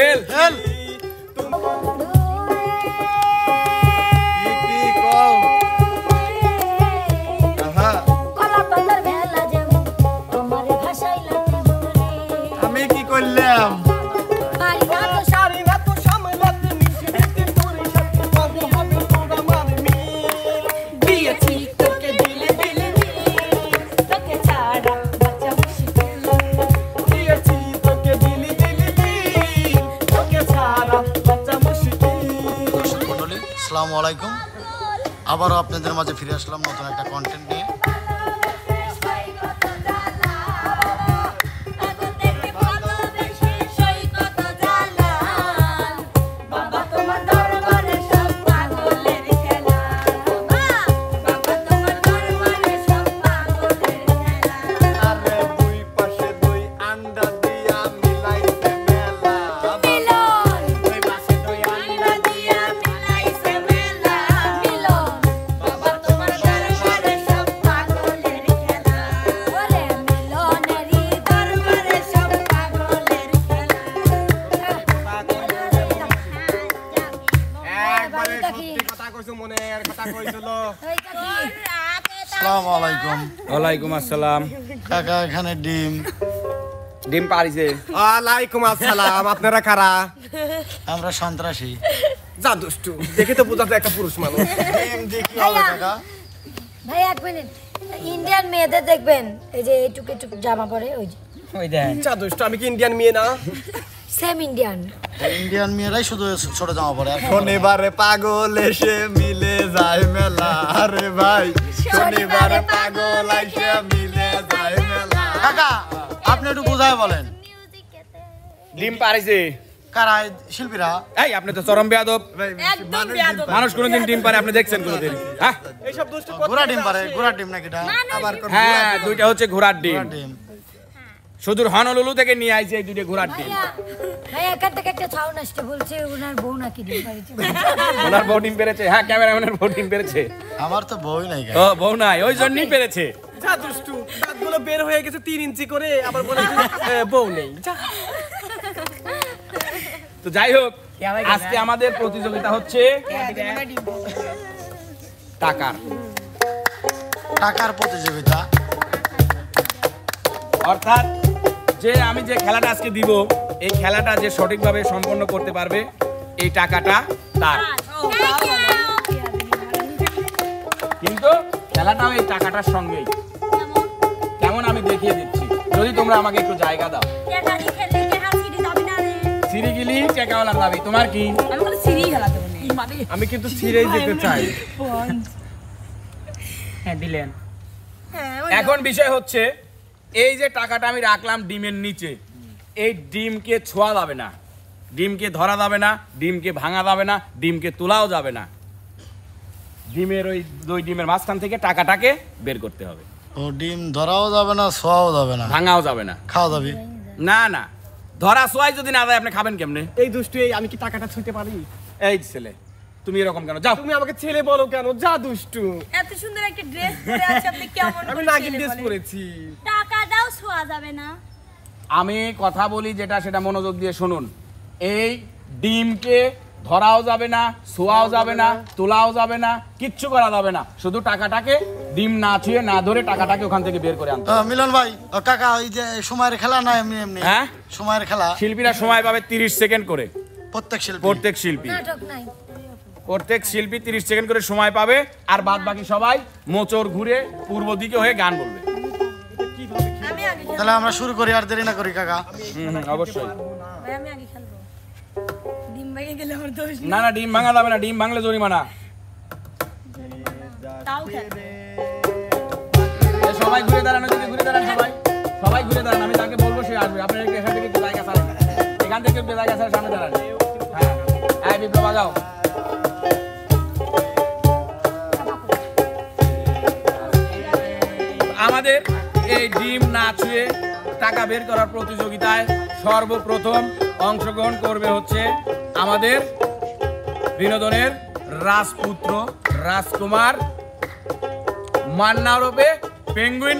Fail fail আমি কি করলাম আসসালামু আলাইকুম আবারও আপনাদের মাঝে ফিরে আসলাম নতুন একটা কন্টেন্ট নিয়ে আসসালামু আলাইকুম ওয়ালাইকুম আসসালাম কাকা এখানে ডিম ডিম পারিছে ওয়ালাইকুম আসসালাম আপনারা কারা আমরা সন্ত্রাসী যা দুষ্টু দেখে তো বোঝা যায় একটা পুরুষ মানুষ ডিম দেখি হবে কাকা ভাই এক মিনিট ইন্ডিয়ান মেয়েদের দেখবেন এই যে এইটুকু এইটুকু জামা পরে ওই যে ওই দেখ যা দুষ্টু আমি কি ইন্ডিয়ান মেয়ে না সেম ইন্ডিয়ান ইন্ডিয়ান মেয়েরাই শুধু ছোট জামা পরে শনিবারে পাগল এসে মিলে যায় মেলা আরে ভাই শনিবারে পাগল এসে মিলে যায় মেলা কাকা আপনি একটু বুঝায় বলেন ডিম পারিছে কারা শিল্পীরা এই আপনি তো চরম বেয়াদব একদম বেয়াদব মানুষ কোনোদিন ডিম পারে আপনি দেখছেন কোনোদিন হ্যাঁ এইসব দুষ্টু ঘোড়া ডিম পারে ঘোড়া ডিম নাকি এটা আবার হ্যাঁ দুইটা হচ্ছে ঘোড়ার ডিম ঘোড়া ডিম সুদূর হনলুলু থেকে নিয়ে আইছে এই দুইটা ঘোড়ার ডিম ভাই এখান থেকে একটা সাউন্ড আসছে বলছে ওনার বউ নাকি ডিম পাড়িয়েছে ওনার বউ ডিম পেরেছে হ্যাঁ ক্যামেরাম্যানের বউ ডিম পেরেছে আমার তো বই নাই ও বউ নাই ওই জন্যই পেরেছে যা দুষ্টু দাঁতগুলো বের হয়ে গেছে 3 ইঞ্চি করে আবার বলে বউ নেই যা তো যাই হোক আজকে আমাদের প্রতিযোগিতা হচ্ছে টাকার টাকার প্রতিযোগিতা অর্থাৎ যে আমি যে খেলাটা আজকে দিব এই খেলাটা যে সঠিকভাবে সম্পন্ন করতে পারবে এই টাকাটা তার কিন্তু খেলাটাও এই টাকাটার সঙ্গেই কেমন আমি দেখিয়ে দিচ্ছি যদি তোমরা আমাকে একটু জায়গা দাও সিঁড়ি গিলি চেকাওয়ালা যাবি তোমার কি আমি কিন্তু ছিঁড়েই যেতে চাই হ্যাঁ দিলেন এখন বিষয় হচ্ছে এই যে টাকাটা আমি রাখলাম ডিমের নিচে এই ডিমকে ছোঁয়া যাবে না ডিমকে ধরা যাবে না ডিমকে ভাঙা যাবে না ডিমকে তোলাও যাবে না ডিমের ওই দুই ডিমের মাঝখান থেকে টাকাটাকে বের করতে হবে ও ডিম ধরাও যাবে না ছোঁয়াও যাবে না ভাঙাও যাবে না খাওয়া যাবে না না ধরা ছোঁয়াই যদি না যায় আপনি খাবেন কেমনে এই দুষ্টু এই আমি কি টাকাটা ছুঁতে পারি এই ছেলে তুমি এরকম কেন যাও তুমি আমাকে ছেলে বলো কেন যা দুষ্টু এত সুন্দর একটা ড্রেস পরে আছে আপনি কেমন আমি নাগিন ড্রেস পরেছি টাকা দাও ছোঁয়া যাবে না আমি কথা বলি যেটা সেটা মনোযোগ দিয়ে শুনুন এই ডিমকে ধরাও যাবে না ছোঁয়াও যাবে না তোলাও যাবে না কিচ্ছু করা যাবে না শুধু টাকাটাকে ডিম না ছুঁয়ে না ধরে টাকাটাকে ওখান থেকে বের করে আনতে মিলন ভাই ও কাকা ওই যে সময়ের খেলা না এমনি এমনি হ্যাঁ সময়ের খেলা শিল্পীরা সময় পাবে 30 সেকেন্ড করে প্রত্যেক শিল্পী নাটক নাই প্রত্যেক শিল্পী 30 সেকেন্ড করে সময় পাবে আর বাদ বাকি সবাই মোচড় ঘুরে পূর্ব দিকে হয়ে গান বলবে আমি আগে তাহলে আমরা শুরু করি আর দেরি না করি কাকা অবশ্যই ভাই আমি আগে খেলবো ডিম ভেঙে গেলে আমার দোষ না না ডিম ভাঙা যাবে না ডিম ভাঙলে জরিমানা তাও খেলবে সবাই ঘুরে দাঁড়ানো যদি ঘুরে দাঁড়ান সবাই ঘুরে দাঁড়ান আমি তাকে বলবো সে আসবে আপনার এখান থেকে একটু জায়গা ছাড়েন এখান থেকে একটু জায়গা ছাড়েন সামনে দাঁড়ান হ্যাঁ হ্যাঁ বিপ্লব যাও আমাদের এই ডিম না ছুঁয়ে টাকা বের করার প্রতিযোগিতায় সর্বপ্রথম অংশগ্রহণ করবে হচ্ছে আমাদের বিনোদনের রাজপুত্র রাজকুমার মান্না রূপে পেঙ্গুইন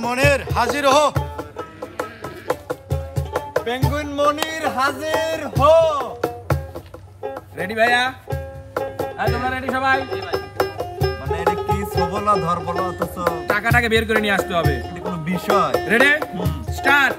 মনের হাজির হো পেঙ্গুইন মনির হাজির হো। রেডি ভাইয়া? আর তোমরা রেডি সবাই? মানে এটা কি সবলা ধরবলা অথচ টাকাটাকে বের করে নিয়ে আসতে হবে। এটা কোনো বিষয়? রেডি? স্টার্ট।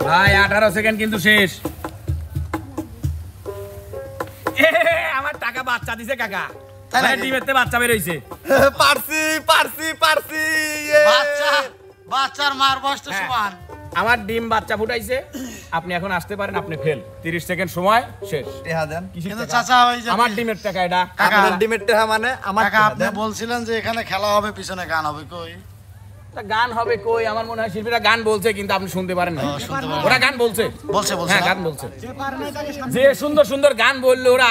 ভাই 18 সেকেন্ড কিন্তু শেষ। আমার টাকা বাচ্চা দিছে কাকা। তাই নাকি? ডিমেতে বাচ্চা বের হইছে। পারছি পারছি পারছি। বাচ্চার মার বয়স তো সমান। আমার ডিম বাচ্চা ফুটাইছে। আপনি এখন আসতে পারেন, আপনি ফেল। 30 সেকেন্ড সময় শেষ। টেহা দেন। কিন্তু চাচা ওই যে আমার ডিমের টাকা এটা। আপনার ডিমের টেহা মানে আমার কাকা আপনি বলছিলেন যে এখানে খেলা হবে, পিছনে গান হবে, কই তা গান হবে কই? আমার মনে হয় শিল্পীরা গান বলছে কিন্তু আপনি শুনতে পারেন না। শুনতে পারেন। ওরা গান বলছে। বলছে বলছে হ্যাঁ, গান বলছে। যে সুন্দর সুন্দর গান বললো ওরা,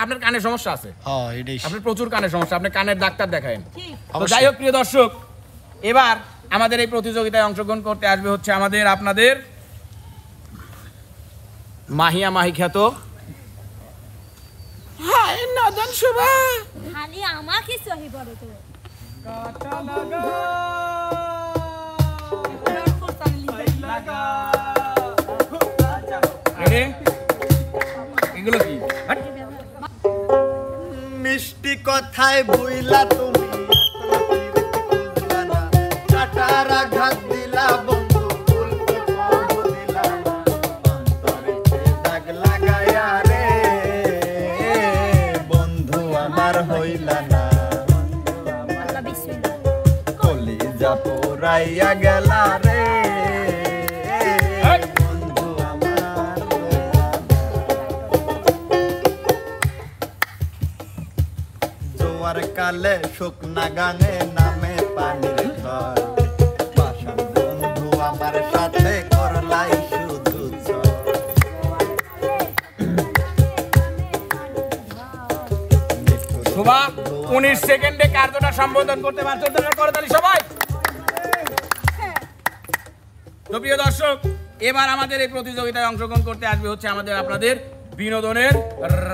আপনার কানের সমস্যা আছে। হ্যাঁ এটাই। আপনার প্রচুর কানের সমস্যা, আপনি কানের ডাক্তার দেখায়েন। তো অবশ্যই। যাই হোক প্রিয় দর্শক, এবার আমাদের এই প্রতিযোগিতায় অংশগ্রহণ করতে আসবে হচ্ছে আমাদের আপনাদের মাহিয়া মাহি খ্যাত হায় নদন শুভা। খালি আমাকে সহি বলো তো। রেডি? এগুলো কি? হাট। মিষ্টি কথায় বইলা তুমি কাটার আঘাত দিলা বন্ধু, বলতে পারবো দিলা না। অন্তরে দাগ লাগায়া রে বন্ধু আমার হইলা না। আল্লাহ বিসমিল্লাহ। কলিজা পোড়াইয়া গেলা রে হাট। বন্ধু আমার জোয়ার কালে শুকনা গানে নামে পানির ঘর। পাষাণ বন্ধু আমার সাথে করলাই শুধু চল। শুভা 19 সেকেন্ডে কার্যটা সম্বোধন করতে পারছো তোমরা? করতালি সবাই। তো প্রিয় দর্শক, এবার আমাদের এই প্রতিযোগিতায় অংশগ্রহণ করতে আসবে হচ্ছে আমাদের আপনাদের বিনোদনের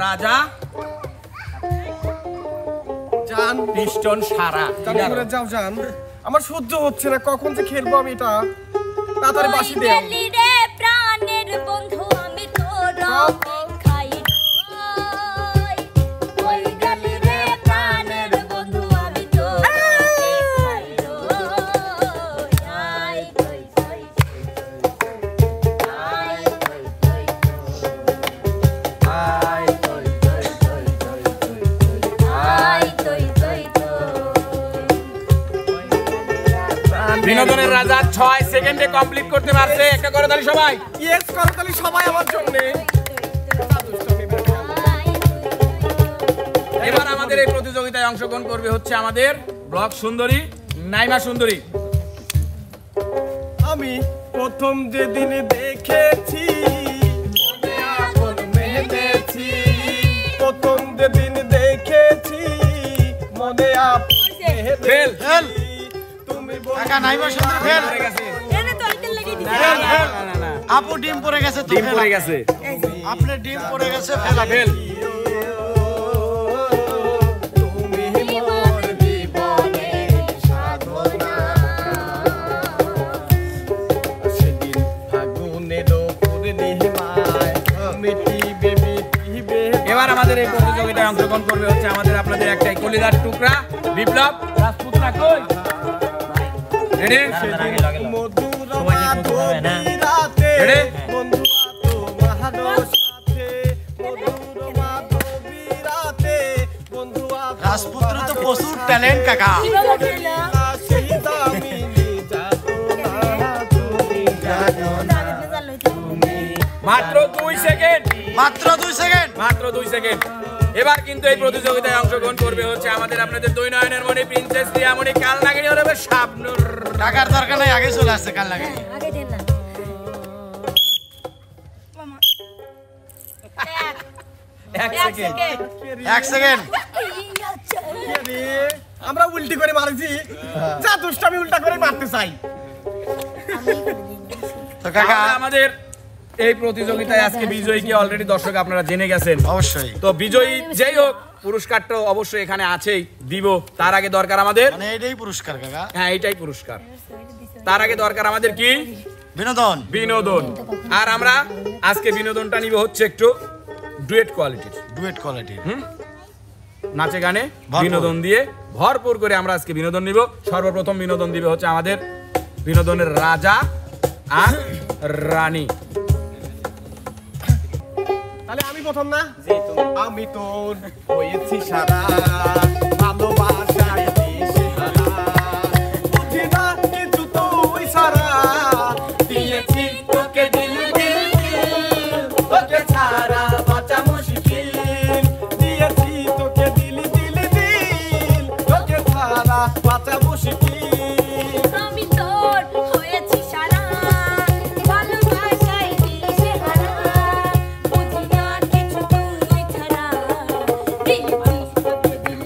রাজা জান পিস্টন সারা। করে যাও জান, আমার সহ্য হচ্ছে না, কখন যে খেলবো আমি এটা। তাড়াতাড়ি বাসি দে। ওই গেলি রে প্রাণের বন্ধু আমি তোর অপেক্ষায় রই। ওই গেলি রে প্রাণের বন্ধু আমি তোর অপেক্ষায় রই। আয় তুই তুই আয় তুই তুই আয় তৈ তৈ তৈ তৈ তৈ আয় তুই তুই বিনোদনের রাজা 6 সেকেন্ডে কমপ্লিট করতে পারছে। একটা করে তালি সবাই। ইয়েস করতালি সবাই আমার জন্য। এবার আমাদের এই প্রতিযোগিতায় অংশগ্রহণ করবে হচ্ছে আমাদের ব্লক সুন্দরী নাইমা সুন্দরী। আমি প্রথম যেদিন দেখেছি মনে আপন মেহেছি, প্রথম যেদিন দেখেছি মনে আপন ফেল। ফেল। তুমি কাকা নাইবা সুন্দর ফেল। পড়ে গেছে। এনে তো আঙ্কেল লাগিয়ে দিছি। না, না, না, না, না। আপু ডিম পড়ে গেছে তো ডিম ফেল। পড়ে গেছে। আপনি ডিম পড়ে গেছে ফেল। ফেল। তুমি মোর জীবনের সাধনা। সেদিন ফাগুনের পূর্ণিমায় মিটিবে মিটিবে। এবার আমাদের এই প্রতিযোগিতায় অংশগ্রহণ করবে হচ্ছে আমাদের আপনাদের একটাই কলিদার টুকরা বিপ্লব রাজপুতরা। কই রেডি? মধুর মাধবী রাতে Ready? বন্ধুরা তোমার সাথে, মধুর মাধবী রাতে বন্ধুরা রাজপুত্র তো প্রচুর ট্যালেন্ট কাকা। সেই দামিনী যাতনা তুমি জানো না। মাত্র 2 সেকেন্ড। মাত্র 2 সেকেন্ড। মাত্র 2 সেকেন্ড। এবার কিন্তু এই প্রতিযোগিতায় অংশগ্রহণ করবে হচ্ছে আমাদের আপনাদের দুই নয়নের মণি প্রিন্সেস রিয়ামণি কালনাগিনী হবে শাবনুর। টাকার দরকার নাই, আগে চলে আসছে কাল লাগে। আগে দেন না। 1 সেকেন্ড। 1 সেকেন্ড। রে, আমরা উল্টি করে মারছি, যা দুষ্টামি উল্টা করে মারতে চাই। তো কাকা তাহলে আমাদের এই প্রতিযোগিতায় আজকে বিজয়ীকে অলরেডি দর্শক আপনারা জেনে গেছেন। অবশ্যই তো বিজয়ী যেই হোক পুরস্কারটা অবশ্যই এখানে আছেই, দিব। তার আগে দরকার আমাদের, মানে এটাই পুরস্কার কাকা, হ্যাঁ এইটাই পুরস্কার। তার আগে দরকার আমাদের কি? বিনোদন। বিনোদন। আর আমরা আজকে বিনোদনটা নিব হচ্ছে একটু ডুয়েট কোয়ালিটির, ডুয়েট কোয়ালিটি। নাচে গানে ভরপুর। বিনোদন দিয়ে ভরপুর করে আমরা আজকে বিনোদন নিব। সর্বপ্রথম বিনোদন দিবে হচ্ছে আমাদের বিনোদনের রাজা আর রানী। তাহলে আমি প্রথম না? আমি তোর হয়েছি সারা ভালোবাসায় দিশেহারা, বুঝি না কিছু তুই সারা, দিয়েছি তোকে দিল দিল দিল, তোকে ছাড়া বাঁচা মুশকিল, দিয়েছি তোকে দিল দিল দিল, তোকে ছাড়া বাঁচা মুশকিল। আমি তোর হয়েছি সারা ভালোবাসায় দিশেহারা, বুঝি না কিছু তুই ছাড়া, দিয়েছি তোকে দিল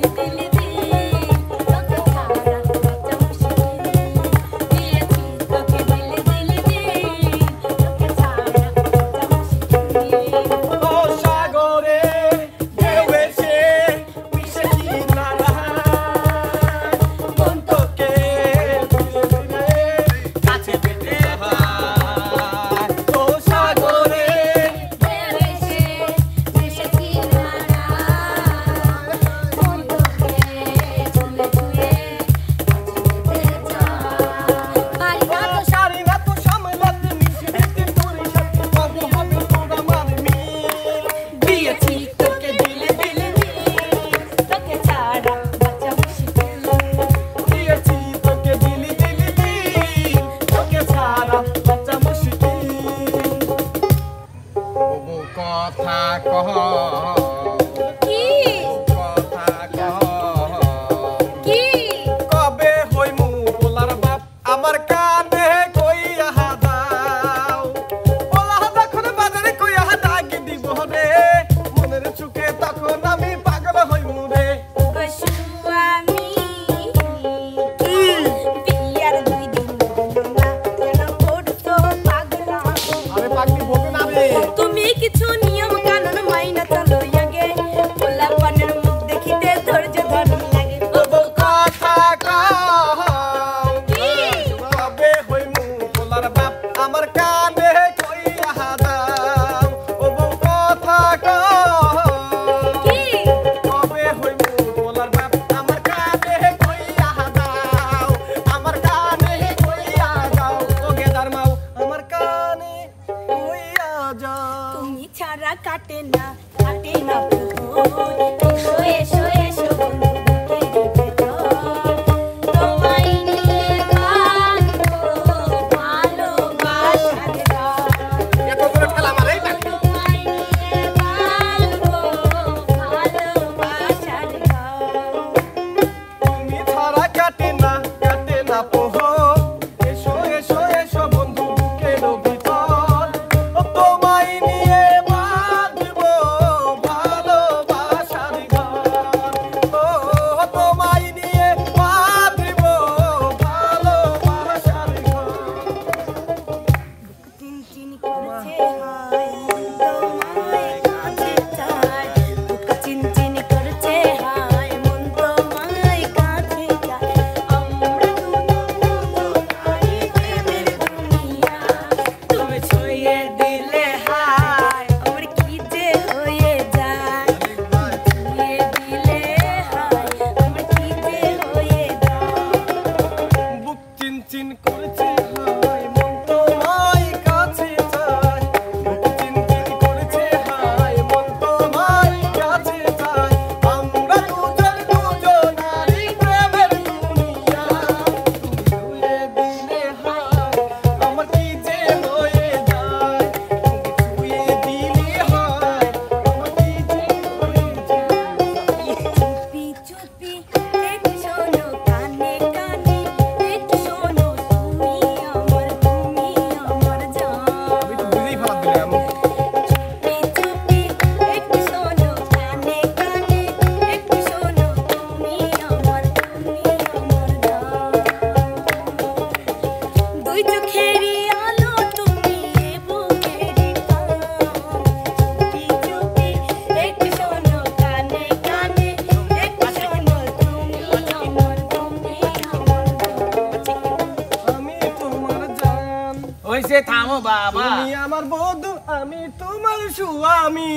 হইছে থামো বাবা তুমি আমার বধূ আমি তোমার স্বামী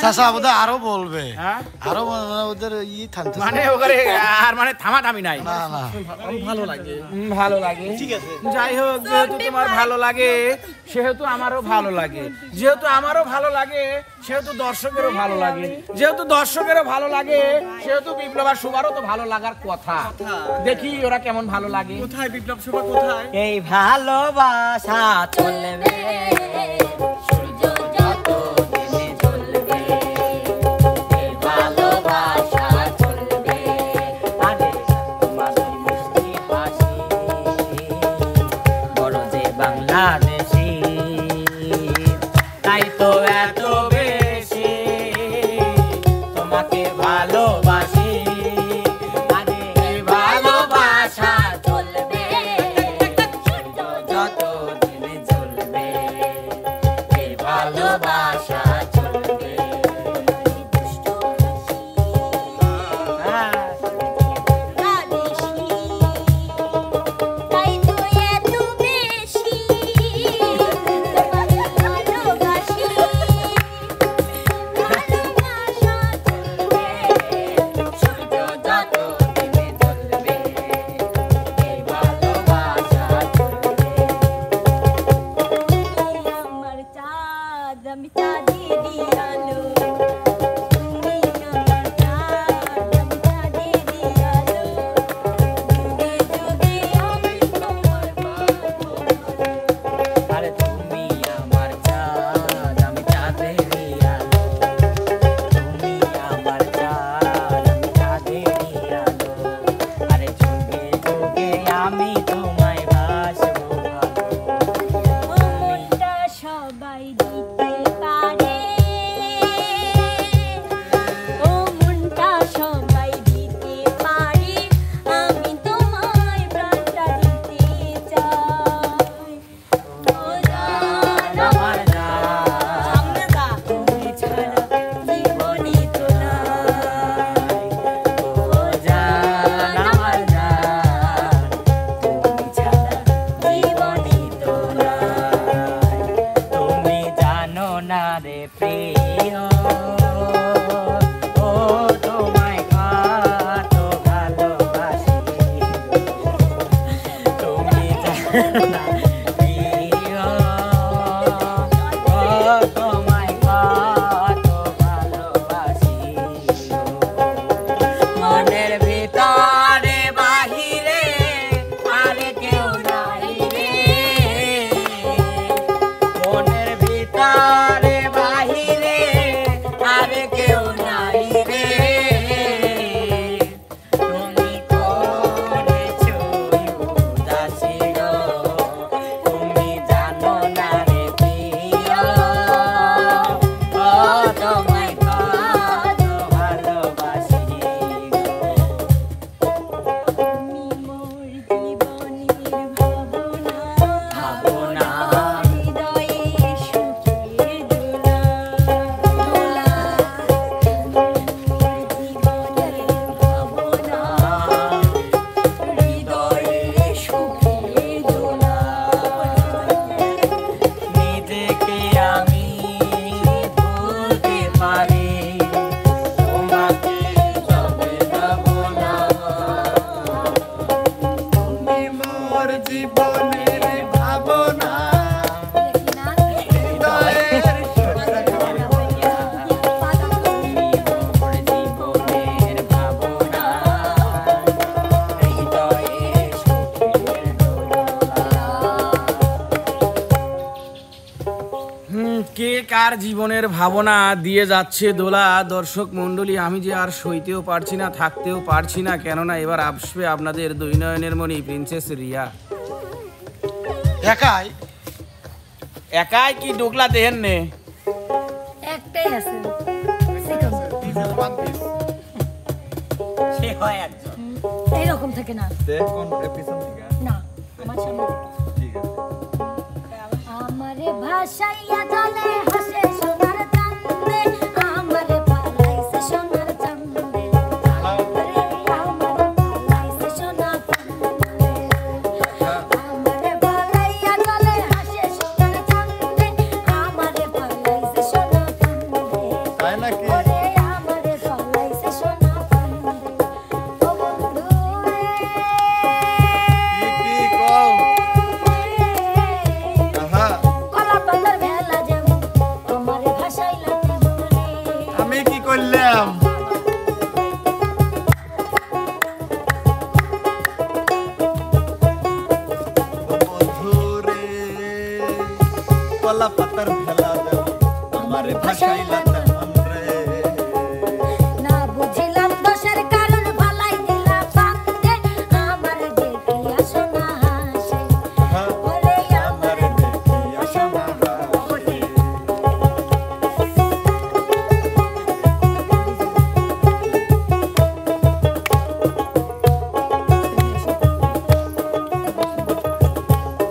চাচা বোধহয় আরো বলবে হ্যাঁ? আরো ওদের থামতে মানে ওখানে আর মানে থামাথামি নাই না না ভালো লাগে ভালো লাগে ঠিক আছে যাই হোক যেহেতু তোমার ভালো লাগে সেহেতু আমারও ভালো লাগে যেহেতু আমারও ভালো লাগে সেহেতু দর্শকেরও ভালো লাগে যেহেতু দর্শকেরও ভালো লাগে সেহেতু বিপ্লব আর সুবারও তো ভালো লাগার কথা দেখি ওরা কেমন ভালো লাগে কোথায় বিপ্লব সভা কোথায় এই ভালোবাসা চলবে সূর্য যত দিনে চলবে এই ভালোবাসা চলবে আরে তোমাদের মিষ্টি হাসি বড় যে বাংলাদেশি তাই তো এত বেশি তোমাকে ভালোবাসি আরে এই ভালোবাসা চলবে সূর্য যত দিনে চলবে এই ভালোবাসা চলবে তাই তো এত বেশি ভালোবাসি ভালোবাসা চলবে সূর্য যত দিনে চলবে এই ভালোবাসা চলবে আমার চাঁদ আমি চাঁদেরই আলো তুমি আমার চাঁদ আমি চাঁদেরই আলো যুগে যুগে আমি তোমার আরে তুমি আমার চাঁদ আমি চাঁদেরই আলো তুমি আমার চাঁদ আমি চাঁদেরই আলো আরে যুগে যুগে আমি তোমায় ভাসবো ভালো মনটা সবাই দিতে পারে ও মনটা সবাই দিতে পারে আমি তোমায় প্রাণটা দিতে চাই ও জান আমার জান তুমি ছাড়া জীবনই তো নাই ও জান আমার জান তুমি ছাড়া জীবনই তো নাই তুমি জানো না রে প্রিয় ও তোমায় কত ভালোবাসি তুমি জানো না প্রিয় ও তোমায় কত ভালোবাসি মনের ভিতরে বাহিরে আর কেউ নাই রে মনের ভিতরে বাহিরে আর কেউ নাই রে তুমি করেছো উদাসী গো তুমি জানো না রে প্রিয় ও তোমায় কত ভালোবাসি তুমি মোর জীবনের ভাবনা ভাবনা হৃদয়ে সুখের দোলা দোলা মোর জীবনের ভাবনা হৃদয়ে সুখের দোলা নিজেকে আমি ভুলতে পারি তোমাকে তবে দেবো না তুমি মোর জীবনের ভাবনা হৃদয়ের তুমি মোর জীবনের ভাবনা হৃদয়ে সুখের কে কার জীবনের ভাবনা দিয়ে যাচ্ছে দোলা দর্শক মণ্ডলী আমি যে আর সইতেও পারছি না থাকতেও পারছি না কেননা এবার আসবে আপনাদের দুই নয়নের মণি প্রিন্সেস রিয়া একাই একাই কি ডোকলা দেহেন নে একটাই আছে সে হয় একজন এইরকম থাকে না কোন পিছন থেকে না আমার সামনে ঠিক আছে আমারে ভাষাইয়া জলে হাসে সোনার চান্দে আমারে পালাইছে সোনার চান্দে আমারে পালাইছে সোনার চান্দে আমারে পালাইয়া জলে হাসে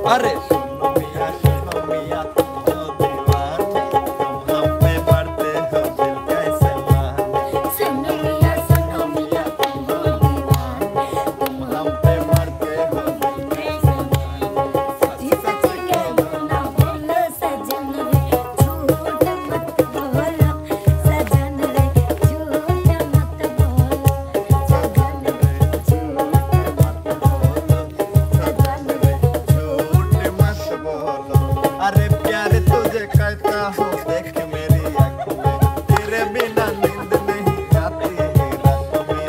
अरे सुनो मियां तुम हो दीवाने, तुम हम पे मरते हो दिल कैसे माने। सुनो मियां तुम हो दीवाने, तुम हम पे मरते हो दिल कैसे सच्ची सच्ची कहना ना बोलो सजन रे, झूठ मत बोलो सजन रे, झूठ मत बोलो सजन रे, झूठ मत बोलो सजन रे। झूठ मत बोलो। अरे प्यारे तुझे कहता हूँ देख मेरी आंखों में, तेरे बिना नींद नहीं आती है रातों में।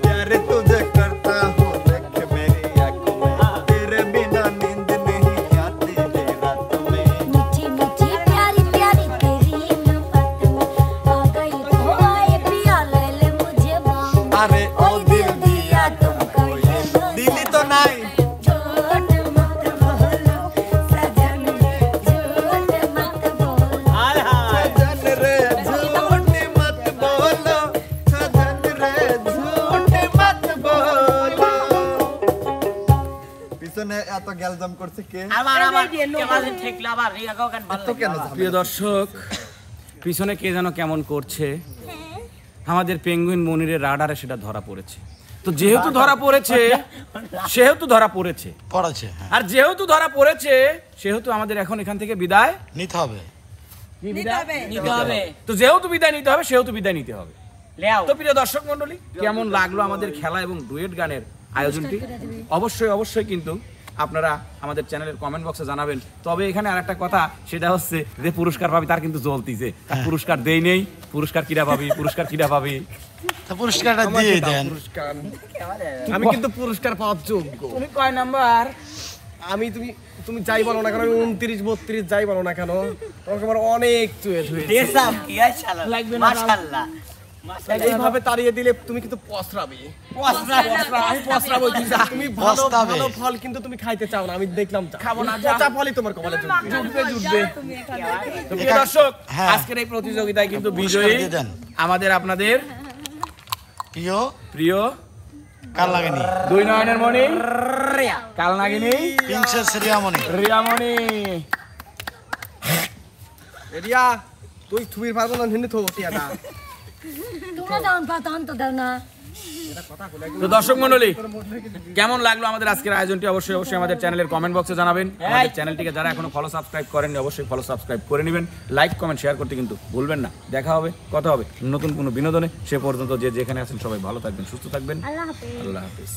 प्यारे तुझे करता हूँ देख मेरी आंखों में, तेरे बिना नींद नहीं आती है रातों में। मीठी मीठी प्यारी प्यारी तेरी मोहब्बत में आ गई तो आए पिया ले ले मुझे बाहों में। अरे ओ दिल दिया तुमको ये दिली तो नहीं। झूठ मत बोलो सजन रे, झूठ मत बोलो सजन रे झूठ मत बोलो, सजन रे झूठ मत बोलो। পিছনে এত গ্যালজাম করছে কে? আমার কেমন ঠেকলো আবার রিয়াগো গান ভালো তো কেন ঝামেলা? প্রিয় দর্শক, পিছনে কে যেন কেমন করছে, আমাদের পেঙ্গুইন মনিরের রাডারে সেটা ধরা পড়েছে। তো যেহেতু ধরা পড়েছে সেহেতু ধরা পড়েছে, পড়াচ্ছে, হ্যাঁ, আর যেহেতু ধরা পড়েছে সেহেতু আমাদের এখন এখান থেকে বিদায় নিতে হবে। নিতে হবে তো যেহেতু বিদায় নিতে হবে সেহেতু বিদায় নিতে হবে। লেও তো প্রিয় দর্শক মন্ডলী, কেমন লাগলো আমাদের খেলা এবং ডুয়েট গানের আয়োজনটি অবশ্যই অবশ্যই কিন্তু আপনারা আমাদের চ্যানেলের কমেন্ট বক্সে জানাবেন। তবে এখানে আরেকটা কথা, সেটা হচ্ছে যে পুরস্কার পাবি তার কিন্তু জ্বলতিছে, তার পুরস্কার দেই নেই, পুরস্কার কিরা পাবি, পুরস্কার কিরা পাবি। তা পুরস্কারটা দিয়ে দেন। আমি কিন্তু পুরস্কার পাওয়ার যোগ্য। তুমি কয় নাম্বার? আমি তুমি যাই বলো না কেন, আমি 29 32 যাই বলো না কেন, তোমাকে আমার অনেক চুয়ে ধুয়েছে। দেশাম কি আইছালা লাগবে না, মাশাআল্লাহ এইভাবে তাড়িয়ে দিলে তুমি কিন্তু পস্রাবে। আমি পস্রাবো, তুই যা। তুমি ভালো পস্তাবে। ভালো ফল কিন্তু তুমি খাইতে চাও না, আমি দেখলাম। খাবো না, যা। পচা ফলই তোমার কপালে জুটবে। জুটবে। তো প্রিয় দর্শক, হ্যাঁ। আজকের এই প্রতিযোগিতায় কিন্তু পুরস্কার বিজয়ী দিয়ে দেন। আমাদের আপনাদের প্রিয় প্রিয় কার লাগেনি? দুই নয়নের মণি কালনাগিনী প্রিন্সেস রিয়ামণি। রিয়ামণি। রিয়া তুই থুবির পারবো না হিন্দি থো টিয়াটা। তোমরা দাও পাতান তো দাও না। তো দর্শক মণ্ডলী, কেমন লাগলো আমাদের আজকের আয়োজনটি অবশ্যই অবশ্যই আমাদের চ্যানেলের কমেন্ট বক্সে জানাবেন। আমাদের চ্যানেলটিকে যারা এখনো ফলো সাবস্ক্রাইব করেননি অবশ্যই ফলো সাবস্ক্রাইব করে নেবেন। লাইক কমেন্ট শেয়ার করতে কিন্তু ভুলবেন না। দেখা হবে, কথা হবে নতুন কোনো বিনোদনে। সে পর্যন্ত যে যেখানে আছেন সবাই ভালো থাকবেন, সুস্থ থাকবেন। আল্লাহ হাফেজ। আল্লাহ হাফেজ।